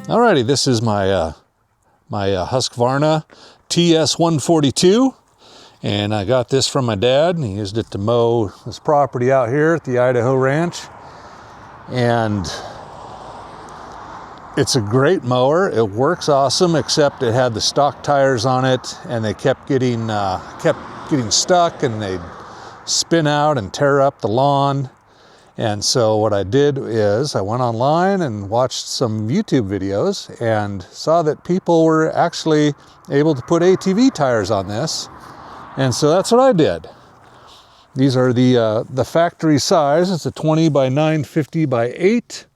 Alrighty, this is my my Husqvarna TS142, and I got this from my dad, and he used it to mow this property out here at the Idaho ranch. And it's a great mower. It works awesome, except it had the stock tires on it, and they kept getting stuck, and they'd spin out and tear up the lawn. And so what I did is I went online and watched some YouTube videos and saw that people were actually able to put ATV tires on this. And so that's what I did. These are the factory size. It's a 20 by 9, 50 by 8.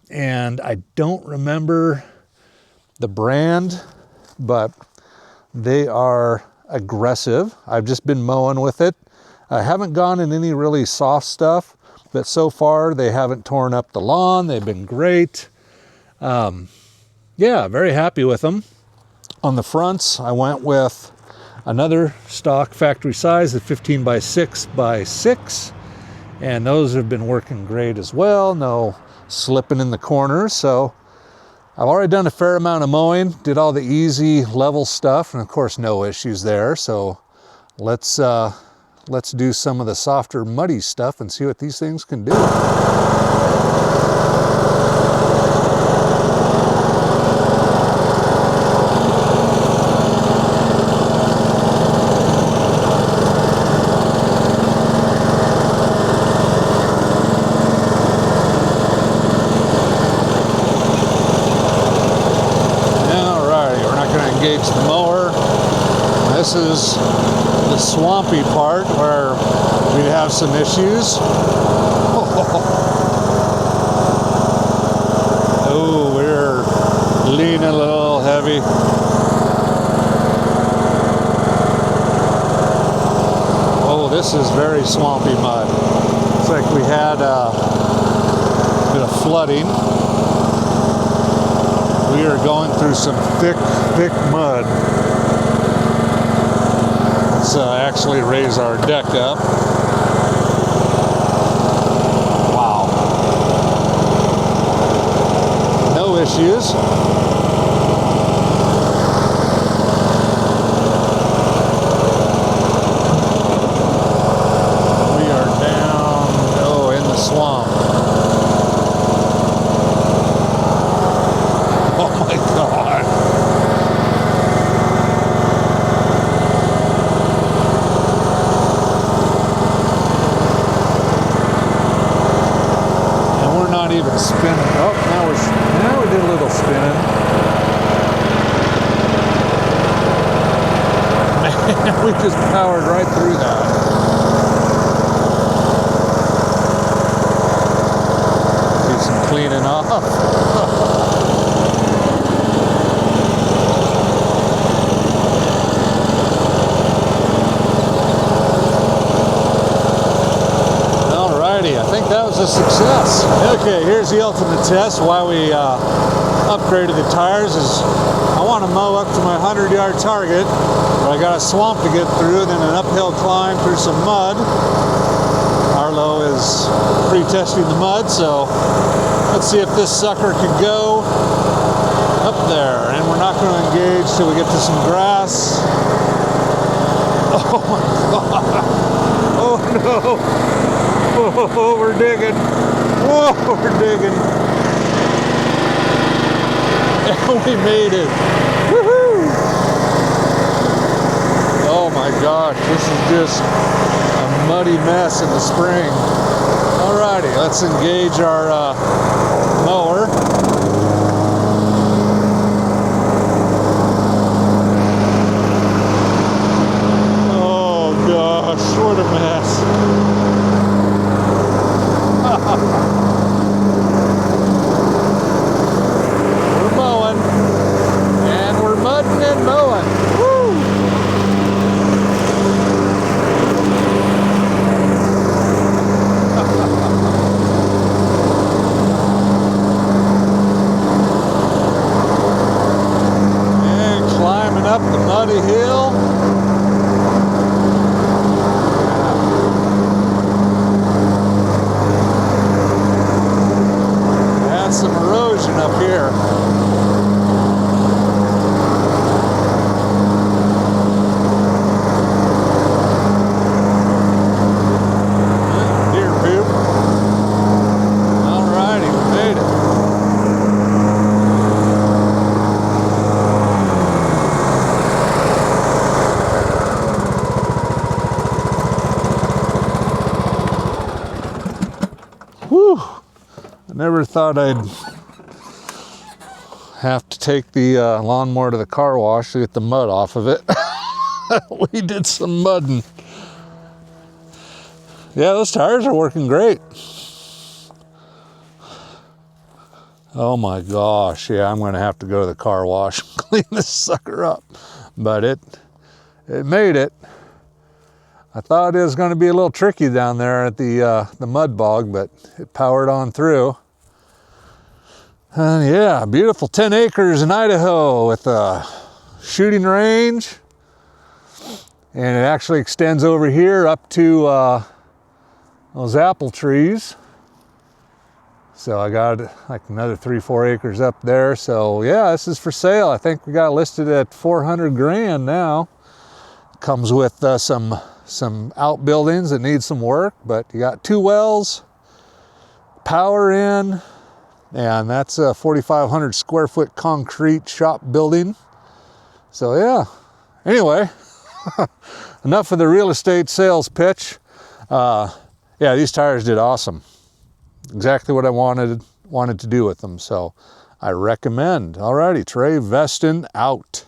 And I don't remember the brand, but they are aggressive. I've just been mowing with it. I haven't gone in any really soft stuff, but so far they haven't torn up the lawn. They've been great. Yeah, very happy with them. On the fronts, I went with another stock factory size, the 15 by 6 by 6. And those have been working great as well. No slipping in the corners. So I've already done a fair amount of mowing, did all the easy level stuff, and of course no issues there. So let's do some of the softer muddy stuff and see what these things can do. Engage the mower. This is the swampy part where we have some issues. Oh, we're leaning a little heavy. Oh, this is very swampy mud. It's like we had a bit of flooding. We are going through some thick mud. Let's actually raise our deck up. Wow. No issues. We are down, in the swamp. Oh my God. And we're not even spinning. Oh, now we did a little spinning. Man, we just powered right through that. Do some cleaning off. I think that was a success. Okay, here's the ultimate test. Why we upgraded the tires is I want to mow up to my 100-yard target, but I got a swamp to get through, then an uphill climb through some mud. Arlo is pre-testing the mud, so let's see if this sucker can go up there. And we're not going to engage till we get to some grass. Oh my God. Oh no. Oh, we're digging. Whoa, we're digging. And we made it. Woohoo! Oh my gosh, this is just a muddy mess in the spring. Alrighty, let's engage our mower. Oh gosh, what a mess. We're mowing, and we're mudding and mowing. Woo! I never thought I'd have to take the lawnmower to the car wash to get the mud off of it. We did some mudding. Yeah, those tires are working great. Oh my gosh, yeah, I'm gonna have to go to the car wash and clean this sucker up. But it made it. I thought it was gonna be a little tricky down there at the mud bog, but it powered on through. And yeah, beautiful 10 acres in Idaho with a shooting range. And it actually extends over here up to those apple trees. So I got like another 3-4 acres up there. So yeah, this is for sale. I think we got listed at 400 grand now. Comes with some outbuildings that need some work, but you got 2 wells, power in, and that's a 4,500 square foot concrete shop building. So yeah, anyway, enough of the real estate sales pitch. Yeah, these tires did awesome. Exactly what I wanted to do with them. So I recommend. Alrighty, Trey Veston out.